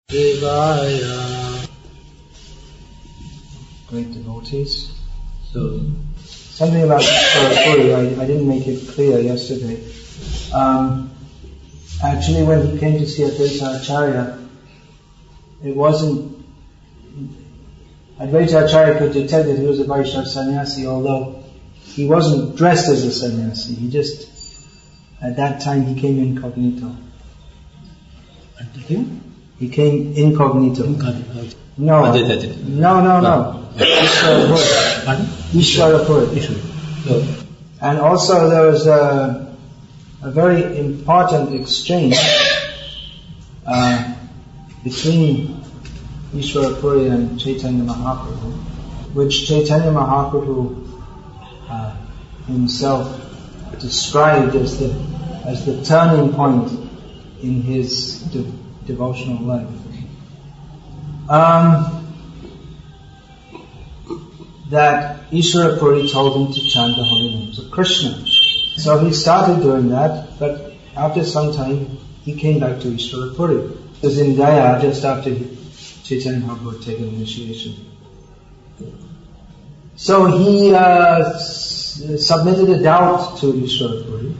Devaya. Great devotees. So, something about Puri, I didn't make it clear yesterday. Actually, when he came to see Advaita Acharya, it wasn't. Advaita Acharya could detect that he was a Vaishnava sannyasi, although he wasn't dressed as a sannyasi. He just, at that time, he came incognito. He came incognito. No. Isvara Puri. And also there was a very important exchange between Isvara Puri and Chaitanya Mahaprabhu, which Chaitanya Mahaprabhu himself described as the turning point in his devotional life. That Isvara Puri told him to chant the holy names of Krishna. So he started doing that, but after some time he came back to Isvara Puri. It was in Gaya just after Chaitanya Mahaprabhu had taken initiation. So he submitted a doubt to Isvara Puri.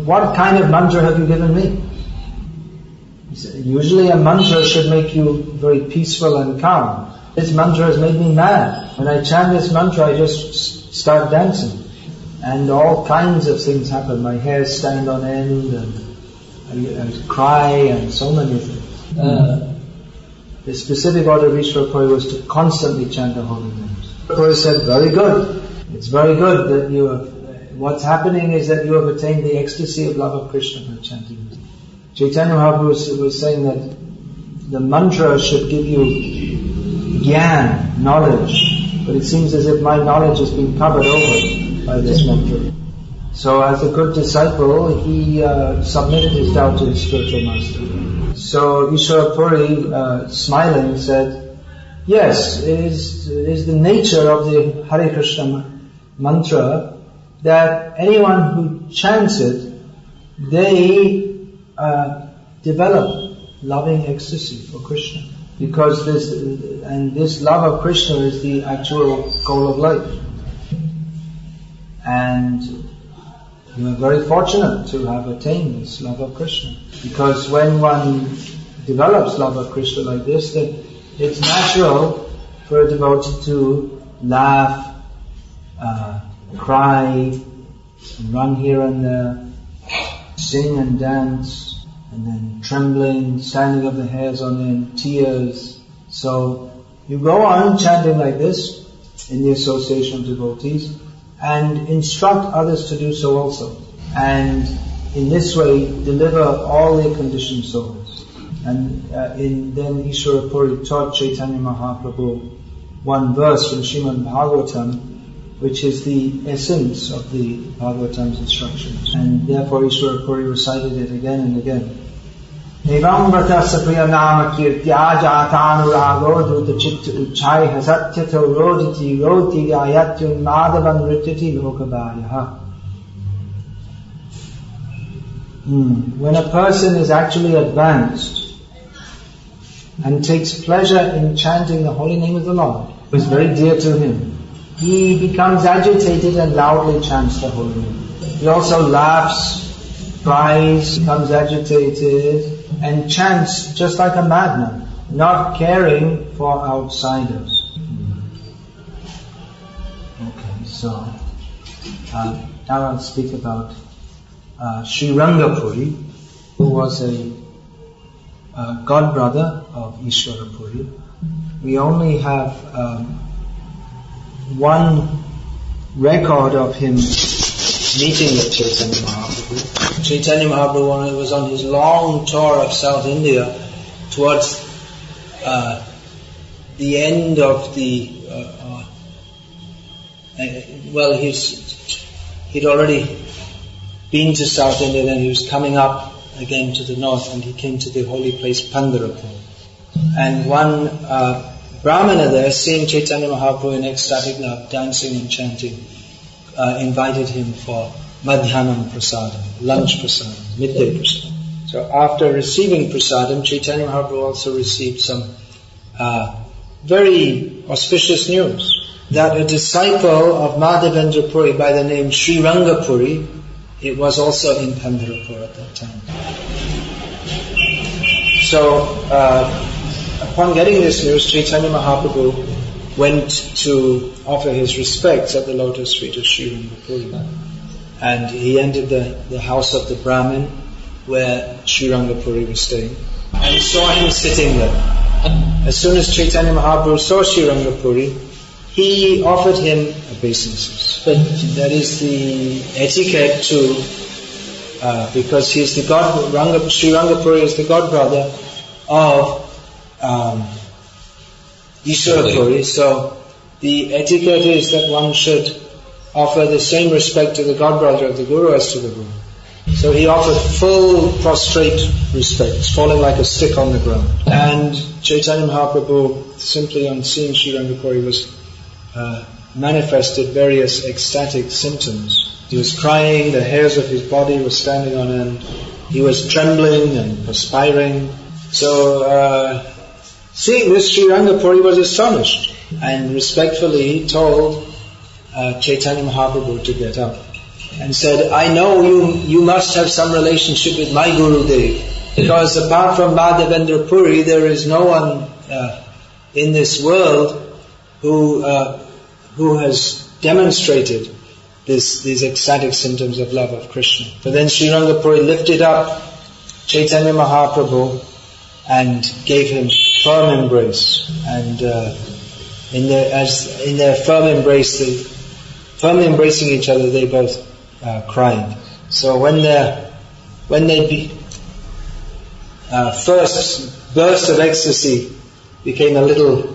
What kind of mantra have you given me? He said, usually a mantra should make you very peaceful and calm. This mantra has made me mad. When I chant this mantra, I just start dancing. And all kinds of things happen. My hair stand on end, and I cry, and so many things. The specific order of Isvara Puri was to constantly chant the holy names. Puri said, very good. It's very good that you have, what's happening is that you have attained the ecstasy of love of Krishna by chanting this. Chaitanya Mahaprabhu was saying that the mantra should give you gyan, knowledge, but it seems as if my knowledge has been covered over by this mantra. So as a good disciple, he submitted his doubt to his spiritual master. So Isvara Puri, smiling, said, yes, it is the nature of the Hare Krishna mantra that anyone who chants it, they develop loving ecstasy for Krishna. Because this love of Krishna is the actual goal of life. And you are very fortunate to have attained this love of Krishna. Because when one develops love of Krishna like this, then it's natural for a devotee to laugh, cry, run here and there, sing and dance, and then trembling, standing of the hairs on end, tears. So you go on chanting like this in the association of devotees and instruct others to do so also. And in this way deliver all their conditioned souls. And then Isvara Puri taught Chaitanya Mahaprabhu one verse from Srimad Bhagavatam, which is the essence of the Bhagavatam's instructions. And therefore Isvara Puri recited it again and again. Evam vatasa priyanama kirtya jatanurago dhuta chitta uchai hasatyato roditi roti gayatyun madhavan rityati lokabhayaha. When a person is actually advanced and takes pleasure in chanting the holy name of the Lord, who is very dear to him, he becomes agitated and loudly chants the holy name. He also laughs, cries, becomes agitated, and chants just like a madman, not caring for outsiders. Okay, so now I'll speak about Sri Ranga Puri, who was a god brother of Isvara Puri. We only have one record of him meeting with Chaitanya Mahaprabhu. Chaitanya Mahaprabhu was on his long tour of South India towards the end of the he'd already been to South India, then he was coming up again to the north, and he came to the holy place Pandarapur. And one Brahmana there, seeing Chaitanya Mahaprabhu in ecstatic love, dancing and chanting, invited him for Madhyanam Prasadam, lunch prasadam, midday prasadam. So after receiving prasadam, Chaitanya Mahaprabhu also received some very auspicious news that a disciple of Madhavendra Puri by the name Sri Ranga Puri, it was also in Pandharapur at that time. So upon getting this news, Chaitanya Mahaprabhu went to offer his respects at the lotus feet of Sri Ranga Puri. And he entered the house of the Brahmin where Sri Ranga Puri was staying and saw him sitting there. As soon as Chaitanya Mahaprabhu saw Sri Ranga Puri, he offered him obeisances. That is the etiquette to, because he is the god, Sri Ranga Puri is the god brother of Ishvara Puri. So the etiquette is that one should offer the same respect to the god brother of the Guru as to the Guru. So he offered full prostrate respects, falling like a stick on the ground. And Chaitanya Mahaprabhu, simply on seeing Sri Ranga Puri, was manifested various ecstatic symptoms. He was crying, the hairs of his body were standing on end, he was trembling and perspiring. So seeing this, Sri Ranga Puri was astonished and respectfully he told Chaitanya Mahaprabhu to get up and said, I know you must have some relationship with my Guru Dev, because apart from Madhavendra Puri there is no one in this world who has demonstrated these ecstatic symptoms of love of Krishna. But then Sri Ranga Puri lifted up Chaitanya Mahaprabhu and gave him firm embrace, and in their firm embrace, firmly embracing each other, they both cried. So when they first burst of ecstasy became a little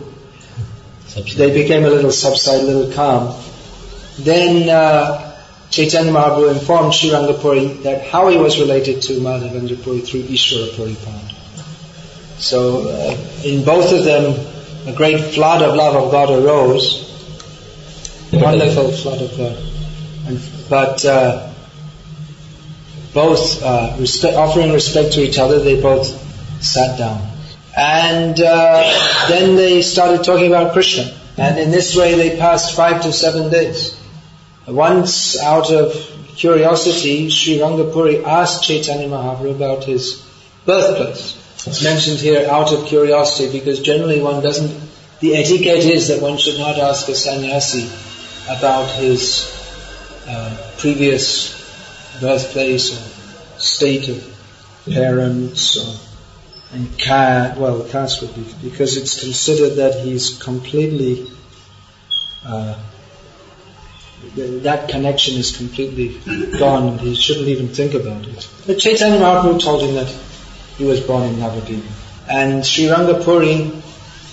subside, a little calm, then Chaitanya Mahaprabhu informed Sri Ranga Puri that how he was related to Madhavendra Puri through Ishvara Puri Pad. So in both of them a great flood of love of God arose, wonderful flood of God. But both offering respect to each other, they both sat down. And then they started talking about Krishna. And in this way they passed 5 to 7 days. Once, out of curiosity, Sri Ranga Puri asked Chaitanya Mahaprabhu about his birthplace. It's mentioned here out of curiosity because generally one doesn't, the etiquette is that one should not ask a sannyasi about his previous birthplace or state of parents and caste would be, because it's considered that he's completely, that connection is completely gone and he shouldn't even think about it. But Chaitanya Mahaprabhu told him that he was born in Navadvip. And Sri Ranga Puri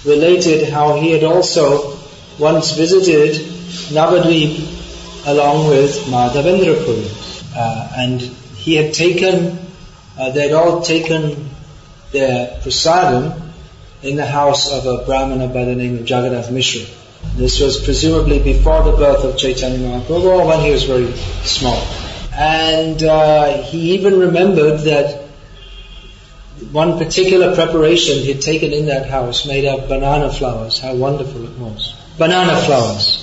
related how he had also once visited Navadvip along with Madhavendra Puri. And he had taken, they'd all taken their prasadam in the house of a Brahmana by the name of Jagadisa Mishra. This was presumably before the birth of Chaitanya Mahaprabhu, or when he was very small. And he even remembered that one particular preparation he had taken in that house made of banana flowers. How wonderful it was. Banana flowers.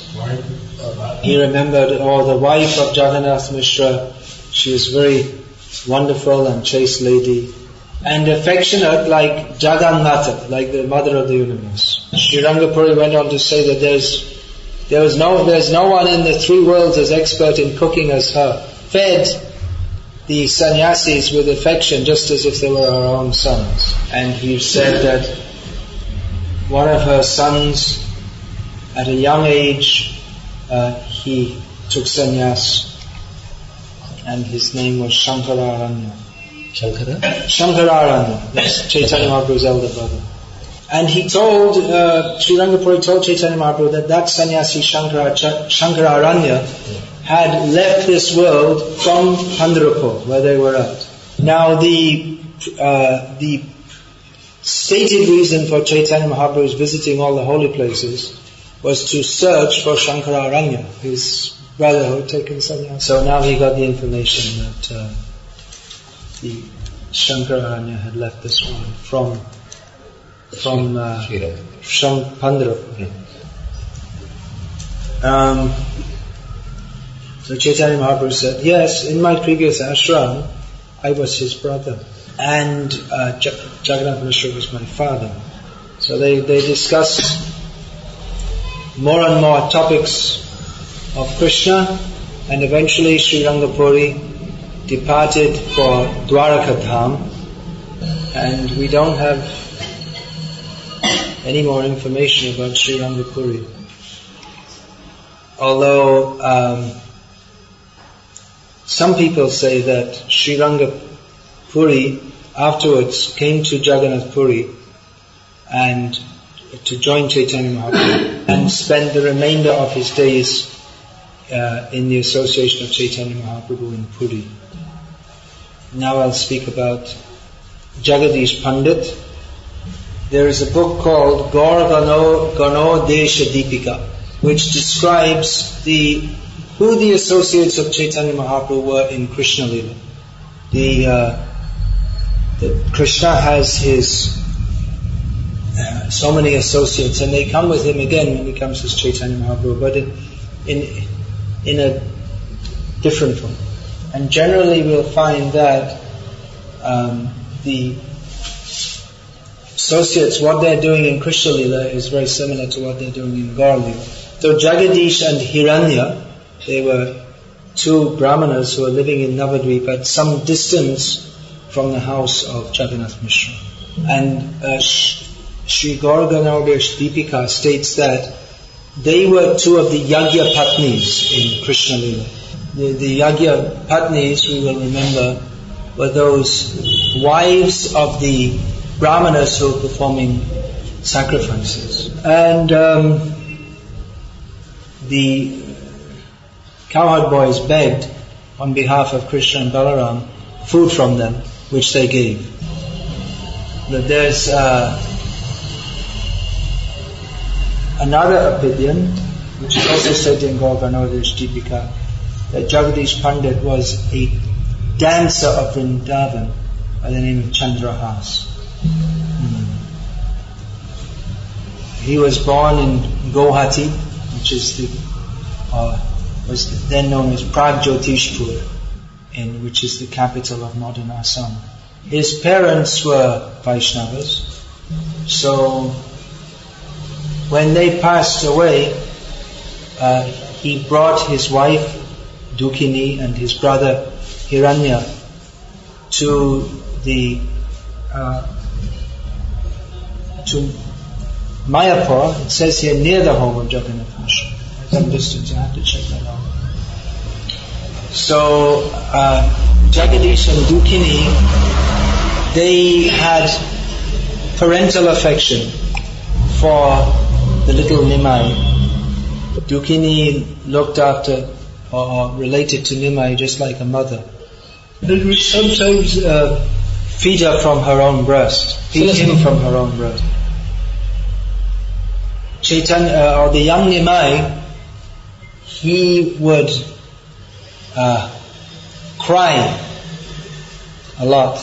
He remembered, the wife of Jagadisa Mishra, she was very wonderful and chaste lady, and affectionate like Jagannatha, like the mother of the universe. Sri Ranga Puri went on to say that there's no one in the 3 worlds as expert in cooking as her. Fed the sannyasis with affection just as if they were her own sons. And he said that one of her sons, at a young age, he took sannyas, and his name was Shankararanya. Shankararanya, that's Chaitanya Mahaprabhu's elder brother. And he told, Sri Ranga Puri told Chaitanya Mahaprabhu that sannyasi Shankararanya had left this world from Pandharapur, where they were at. Now the stated reason for Chaitanya Mahaprabhu's visiting all the holy places was to search for Shankararanya, his brother who had taken sannyas. So now he got the information that Shankaracharya had left this one from Pandita. So Chaitanya Mahaprabhu said, yes, in my previous ashram, I was his brother, and Jagannath Mishra was my father. So they discussed more and more topics of Krishna, and eventually Sri Ranga Puri departed for Dwaraka Dham, and we don't have any more information about Sri Ranga Puri. Although some people say that Sri Ranga Puri afterwards came to Jagannath Puri and to join Chaitanya Mahaprabhu and spend the remainder of his days in the association of Chaitanya Mahaprabhu in Puri. Now I'll speak about Jagadish Pandit. There is a book called Gaur Gano Desha Deepika, which describes who the associates of Chaitanya Mahaprabhu were in Krishna Lila. Krishna has his so many associates, and they come with him again when he comes as Chaitanya Mahaprabhu, but in a different form. And generally we'll find that the associates, what they're doing in Krishna Lila is very similar to what they're doing in Gaur Lila. So Jagadish and Hiranya, they were two brahmanas who were living in Navadvip at some distance from the house of Jagannath Mishra. And Sri Gaur Ganodesh Deepika states that they were two of the Yagya Patnis in Krishna Lila. The Yagya Patnis, we will remember, were those wives of the brahmanas who were performing sacrifices. And the cowherd boys begged on behalf of Krishna and Balaram food from them, which they gave. But there's another opinion, which is also said in Gaur Ganodesh Deepika, that Jagadish Pandit was a dancer of Vrindavan by the name of Chandrahas. He was born in Guwahati, which is was then known as Pragjotishpur, which is the capital of modern Assam. His parents were Vaishnavas, so when they passed away, he brought his wife Dukini and his brother Hiranya to Mayapur. It says here near the home of Jagannath Mishra. At some distance, I have to check that out. So Jagadish and Dukini, they had parental affection for the little Nimai. Dukini looked after or related to Nimai just like a mother. They would sometimes feed her from her own breast, feed him from her own breast. Chaitanya, or the young Nimai, he would cry a lot.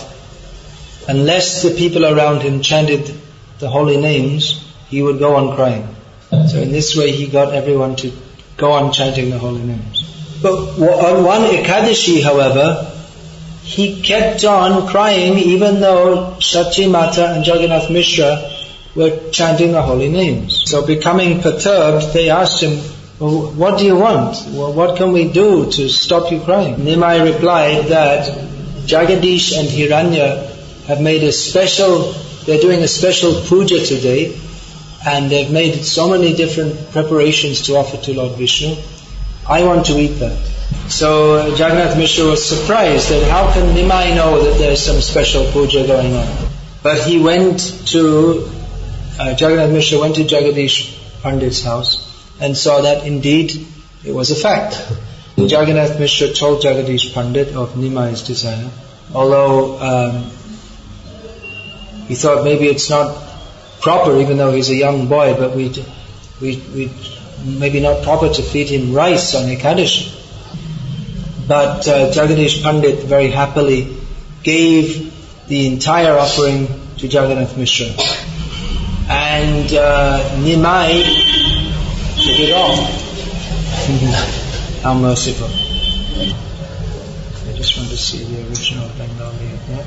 Unless the people around him chanted the holy names, he would go on crying. So in this way he got everyone to go on chanting the holy names. But on one Ekadashi, however, he kept on crying even though Shachi Mata and Jagannath Mishra were chanting the holy names. So becoming perturbed, they asked him, well, what do you want? Well, what can we do to stop you crying? Nimai replied that Jagadish and Hiranya have made they're doing a special puja today, and they've made so many different preparations to offer to Lord Vishnu. I want to eat that. So Jagannath Mishra was surprised that how can Nimai know that there's some special puja going on? But he Jagannath Mishra went to Jagadish Pandit's house and saw that indeed it was a fact. Jagannath Mishra told Jagadish Pandit of Nimai's desire, although he thought maybe it's not proper, even though he's a young boy, but we maybe not proper to feed him rice on Ekadashi. But Jagadish Pandit very happily gave the entire offering to Jagannath Mishra. And Nimai took it off. How merciful. I just want to see the original Bengali of that.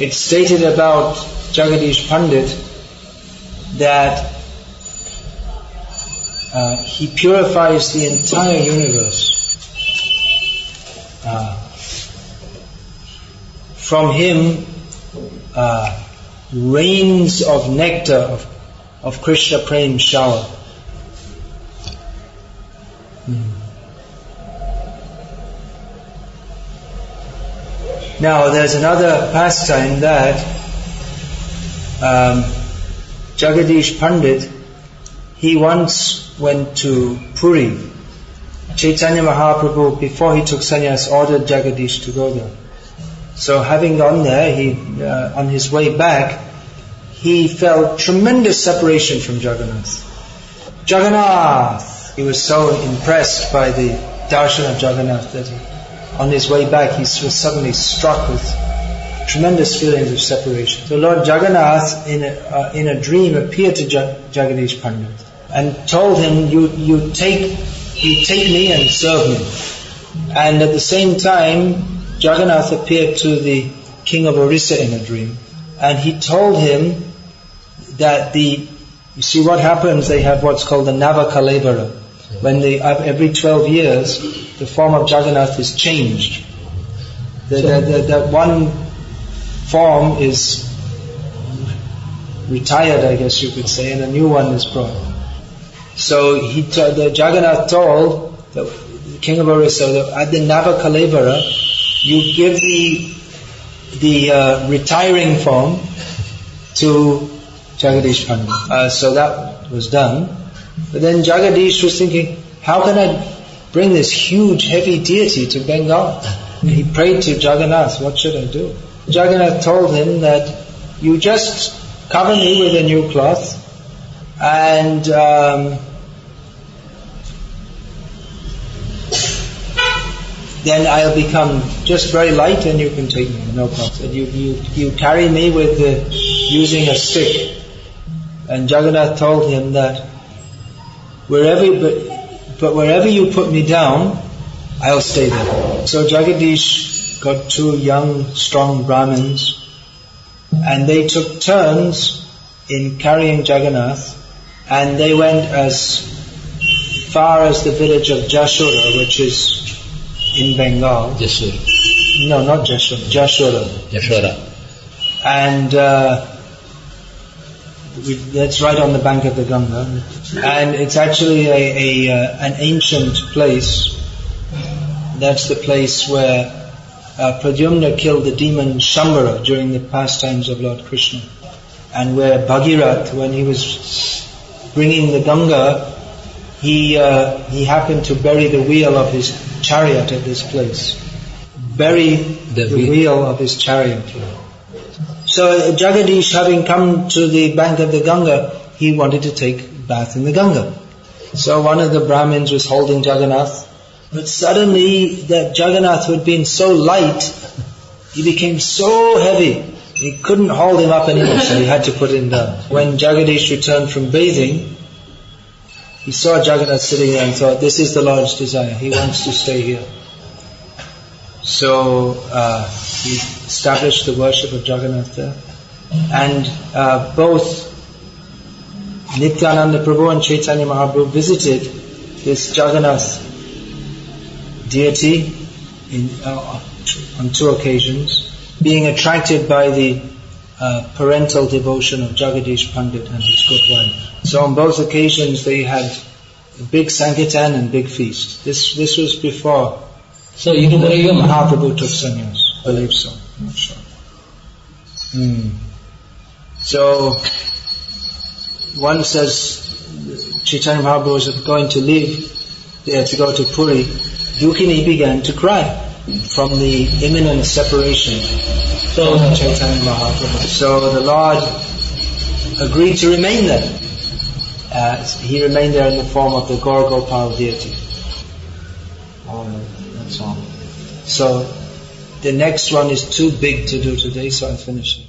It's stated about Jagadish Pandit that he purifies the entire universe. From him, rains of nectar of Krishna Prem shower. Now, there's another pastime that Jagadish Pandit, he once went to Puri. Chaitanya Mahaprabhu, before he took sannyas, ordered Jagadish to go there. So having gone there, he on his way back, he felt tremendous separation from Jagannath. Jagannath! He was so impressed by the darshan of Jagannath that on his way back he was suddenly struck with tremendous feelings of separation. So Lord Jagannath in a dream appeared to Jagadish Pandit and told him, you take me and serve me. And at the same time, Jagannath appeared to the king of Orissa in a dream, and he told him that you see what happens, they have what's called the Navakalevara. When every 12 years, the form of Jagannath is changed. That one form is retired, I guess you could say, and a new one is brought. So Jagannath told the king of Orissa that at the Navakalevara, you give the retiring form to Jagadish Pandit. So that was done. But then Jagadish was thinking, how can I bring this huge, heavy deity to Bengal? And he prayed to Jagannath, what should I do? Jagannath told him that you just cover me with a new cloth and then I'll become just very light and you can take me, no problem. You carry me with using a stick. And Jagannath told him that wherever you put me down, I'll stay there. So Jagadish got two young, strong Brahmins, and they took turns in carrying Jagannath, and they went as far as the village of Jashura, which is in Bengal. Jashura. No, not Jashura. Jashura. And that's right on the bank of the Ganga. And it's actually an ancient place. That's the place where Pradyumna killed the demon Shambhara during the pastimes of Lord Krishna. And where Bhagirath, when he was bringing the Ganga, he happened to bury the wheel of his chariot at this place. Bury the wheel of his chariot. So Jagadish, having come to the bank of the Ganga, he wanted to take a bath in the Ganga. So one of the Brahmins was holding Jagannath, but suddenly that Jagannath, who had been so light, he became so heavy. He couldn't hold him up anymore, so he had to put him down. When Jagadish returned from bathing, he saw Jagannath sitting there and thought, this is the Lord's desire, he wants to stay here. So he established the worship of Jagannath there. And both Nityananda Prabhu and Chaitanya Mahaprabhu visited this Jagannath deity on two occasions, being attracted by the parental devotion of Jagadish Pandit and his good wife. So on both occasions they had a big Sankirtan and big feast. This was before. So you do believe Mahaprabhu took sannyas. I believe so. I'm not sure. So one says Chaitanya Mahaprabhu was going to leave there to go to Puri. Dukini began to cry. from the imminent separation So, from Chaitanya Mahaprabhu. So the Lord agreed to remain there. He remained there in the form of the Gaur Gopal deity. That's all. So the next one is too big to do today, so I finish it.